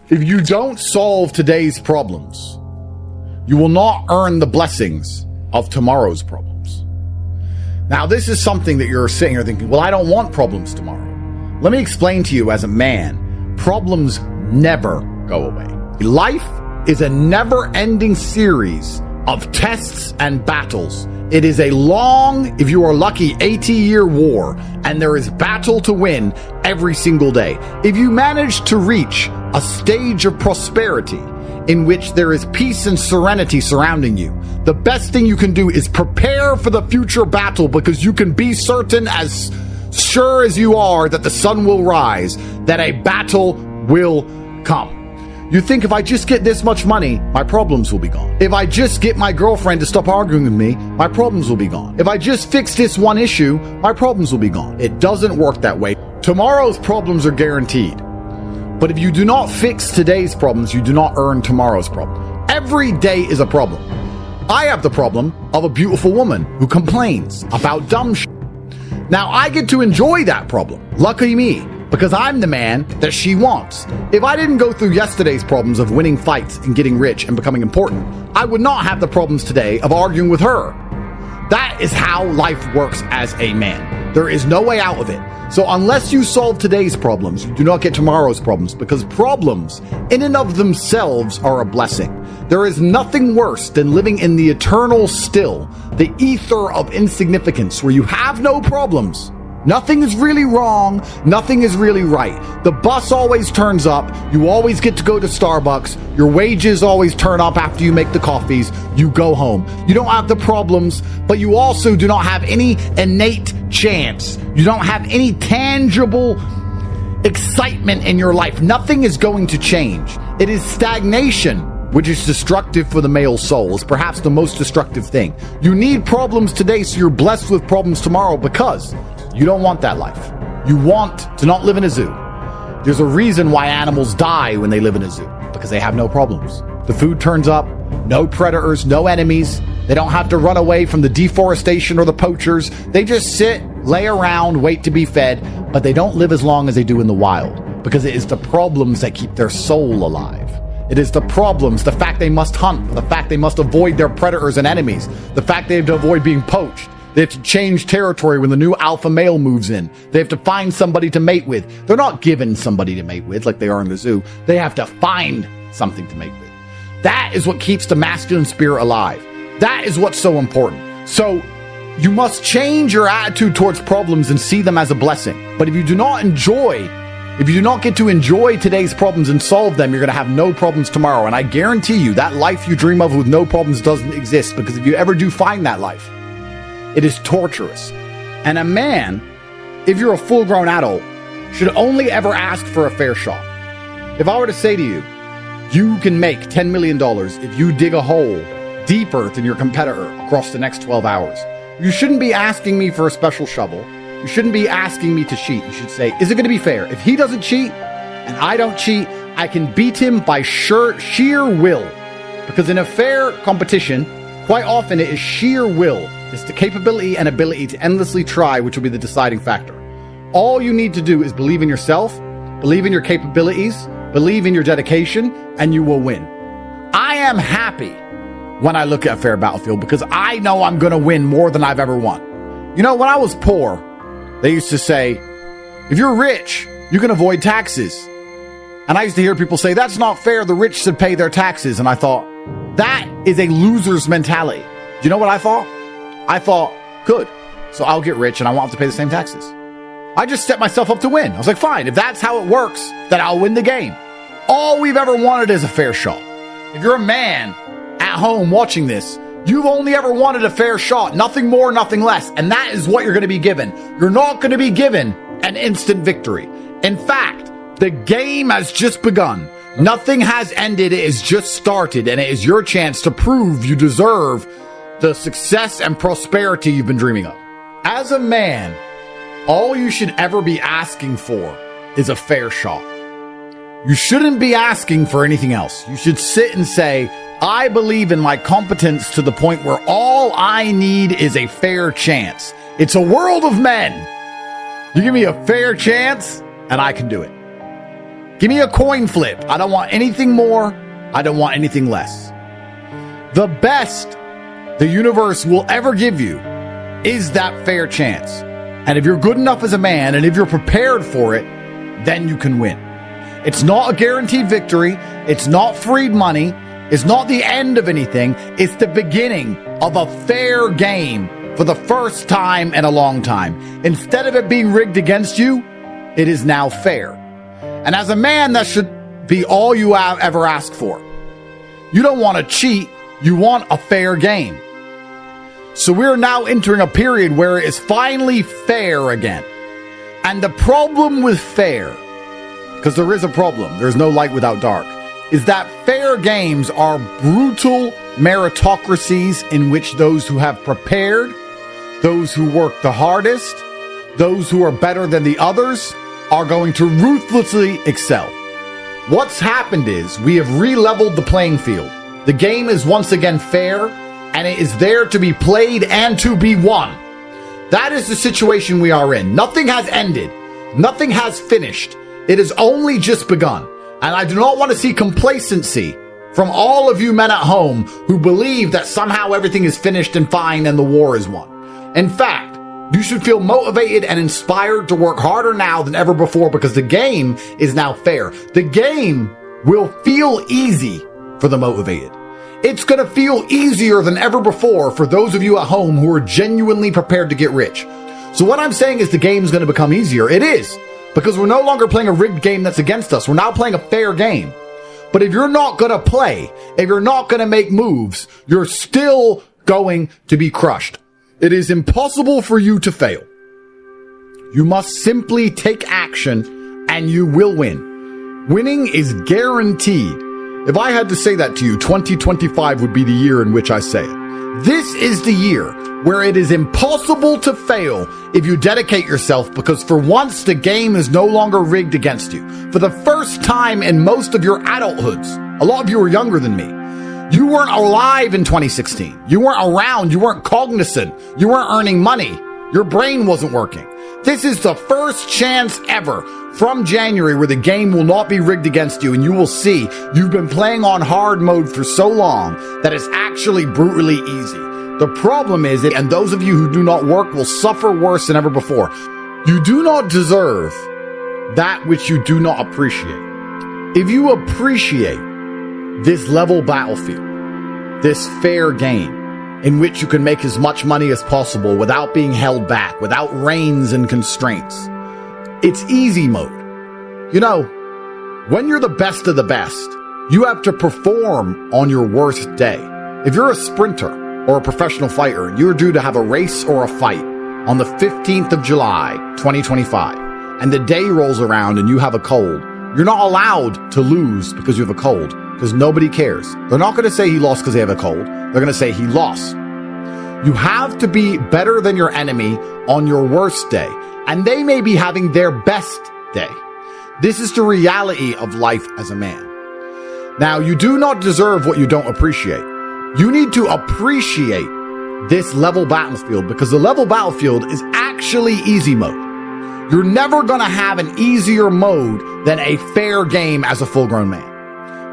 If you don't solve today's problems, you will not earn the blessings of tomorrow's problems. Now, this is something that you're sitting here thinking, well, I don't want problems tomorrow. Let me explain to you as a man, problems never go away. Life is a never-ending series of tests and battles. It is a long, if you are lucky, 80-year war, and there is battle to win every single day. If you manage to reach a stage of prosperity in which there is peace and serenity surrounding you, the best thing you can do is prepare for the future battle, because you can be certain, as sure as you are that the sun will rise, that a battle will come. You think, if I just get this much money, my problems will be gone. If I just get my girlfriend to stop arguing with me, my problems will be gone. If I just fix this one issue, my problems will be gone. It doesn't work that way. Tomorrow's problems are guaranteed. But if you do not fix today's problems, you do not earn tomorrow's problem. Every day is a problem. I have the problem of a beautiful woman who complains about dumb shit. Now, I get to enjoy that problem. Lucky me, because I'm the man that she wants. If I didn't go through yesterday's problems of winning fights and getting rich and becoming important, I would not have the problems today of arguing with her. That is how life works as a man. There is no way out of it. So unless you solve today's problems, you do not get tomorrow's problems, because problems in and of themselves are a blessing. There is nothing worse than living in the eternal still, the ether of insignificance, where you have no problems. Nothing is really wrong. Nothing is really right. The bus always turns up. You always get to go to Starbucks. Your wages always turn up after you make the coffees. You go home. You don't have the problems, but you also do not have any innate chance. You don't have any tangible excitement in your life. Nothing is going to change. It is stagnation, which is destructive for the male soul. It's perhaps the most destructive thing. You need problems today so you're blessed with problems tomorrow, because you don't want that life. You want to not live in a zoo. There's a reason why animals die when they live in a zoo, because they have no problems. The food turns up, no predators, no enemies. They don't have to run away from the deforestation or the poachers. They just sit, lay around, wait to be fed, but they don't live as long as they do in the wild, because it is the problems that keep their soul alive. It is the problems, the fact they must hunt, the fact they must avoid their predators and enemies, the fact they have to avoid being poached. They have to change territory when the new alpha male moves in. They have to find somebody to mate with. They're not given somebody to mate with like they are in the zoo. They have to find something to mate with. That is what keeps the masculine spirit alive. That is what's so important. So you must change your attitude towards problems and see them as a blessing. But if you do not get to enjoy today's problems and solve them, you're going to have no problems tomorrow. And I guarantee you that life you dream of with no problems doesn't exist, because if you ever do find that life, it is torturous. And a man, if you're a full-grown adult, should only ever ask for a fair shot. If I were to say to you, you can make $10 million if you dig a hole deeper than your competitor across the next 12 hours, you shouldn't be asking me for a special shovel. You shouldn't be asking me to cheat. You should say, is it going to be fair? If he doesn't cheat and I don't cheat, I can beat him by sheer will. Because in a fair competition, quite often it is sheer will. It's the capability and ability to endlessly try which will be the deciding factor. All you need to do is believe in yourself, believe in your capabilities, believe in your dedication, and you will win. I am happy when I look at a fair battlefield, because I know I'm going to win more than I've ever won. You know, when I was poor, they used to say, if you're rich, you can avoid taxes. And I used to hear people say, that's not fair. The rich should pay their taxes. And I thought, that is a loser's mentality. Do you know what I thought? I thought, good. So I'll get rich and I won't have to pay the same taxes. I just set myself up to win. I was like, fine, if that's how it works, then I'll win the game. All we've ever wanted is a fair shot. If you're a man at home watching this, you've only ever wanted a fair shot, nothing more, nothing less. And that is what you're going to be given. You're not going to be given an instant victory. In fact, the game has just begun. Nothing has ended. It has just started. And it is your chance to prove you deserve the success and prosperity you've been dreaming of. As a man, all you should ever be asking for is a fair shot. You shouldn't be asking for anything else. You should sit and say, I believe in my competence to the point where all I need is a fair chance. It's a world of men. You give me a fair chance and I can do it. Give me a coin flip. I don't want anything more. I don't want anything less. The best the universe will ever give you is that fair chance. And if you're good enough as a man, and if you're prepared for it, then you can win. It's not a guaranteed victory. It's not freed money. It's not the end of anything. It's the beginning of a fair game for the first time in a long time. Instead of it being rigged against you, it is now fair. And as a man, that should be all you have ever asked for. You don't want to cheat. You want a fair game. So we're now entering a period where it is finally fair again. And the problem with fair, because there is a problem, there's no light without dark, is that fair games are brutal meritocracies in which those who have prepared, those who work the hardest, those who are better than the others, are going to ruthlessly excel. What's happened is we have re-leveled the playing field. The game is once again fair, and it is there to be played and to be won. That is the situation we are in. Nothing has ended. Nothing has finished. It has only just begun. And I do not want to see complacency from all of you men at home who believe that somehow everything is finished and fine and the war is won. In fact, you should feel motivated and inspired to work harder now than ever before, because the game is now fair. The game will feel easy for the motivated. It's going to feel easier than ever before for those of you at home who are genuinely prepared to get rich. So what I'm saying is the game is going to become easier. It is, because we're no longer playing a rigged game that's against us. We're now playing a fair game. But if you're not going to play, if you're not going to make moves, you're still going to be crushed. It is impossible for you to fail. You must simply take action and you will win. Winning is guaranteed. If I had to say that to you, 2025 would be the year in which I say it. This is the year where it is impossible to fail if you dedicate yourself, because for once the game is no longer rigged against you. For the first time in most of your adulthoods, a lot of you are younger than me, you weren't alive in 2016. You weren't around. You weren't cognizant. You weren't earning money. Your brain wasn't working. This is the first chance ever from January where the game will not be rigged against you, and you will see you've been playing on hard mode for so long that it's actually brutally easy. The problem is, and those of you who do not work will suffer worse than ever before. You do not deserve that which you do not appreciate. If you appreciate this level battlefield, this fair game, in which you can make as much money as possible without being held back, without reins and constraints, it's easy mode. You know, when you're the best of the best, you have to perform on your worst day. If you're a sprinter or a professional fighter and you're due to have a race or a fight on the 15th of July, 2025, and the day rolls around and you have a cold, you're not allowed to lose because you have a cold, because nobody cares. They're not going to say he lost because they have a cold. They're going to say he lost. You have to be better than your enemy on your worst day, and they may be having their best day. This is the reality of life as a man. Now, you do not deserve what you don't appreciate. You need to appreciate this level battlefield, because the level battlefield is actually easy mode. You're never going to have an easier mode than a fair game as a full-grown man.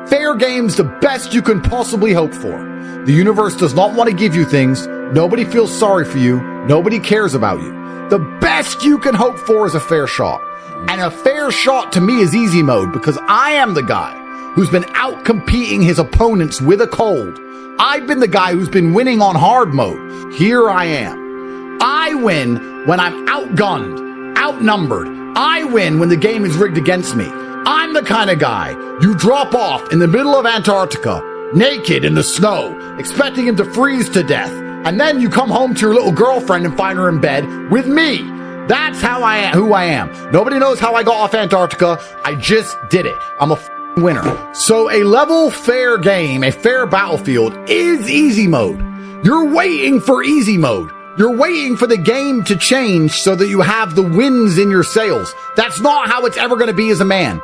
Fair game's the best you can possibly hope for. The universe does not want to give you things. Nobody feels sorry for you. Nobody cares about you. The best you can hope for is a fair shot. And a fair shot to me is easy mode, because I am the guy who's been out competing his opponents with a cold. I've been the guy who's been winning on hard mode. Here I am. I win when I'm outgunned, outnumbered. I win when the game is rigged against me. I'm the kind of guy you drop off in the middle of Antarctica, naked in the snow, expecting him to freeze to death. And then you come home to your little girlfriend and find her in bed with me. That's how I am, who I am. Nobody knows how I got off Antarctica. I just did it. I'm a winner. So a level fair game, a fair battlefield is easy mode. You're waiting for easy mode. You're waiting for the game to change so that you have the wins in your sails. That's not how it's ever going to be as a man.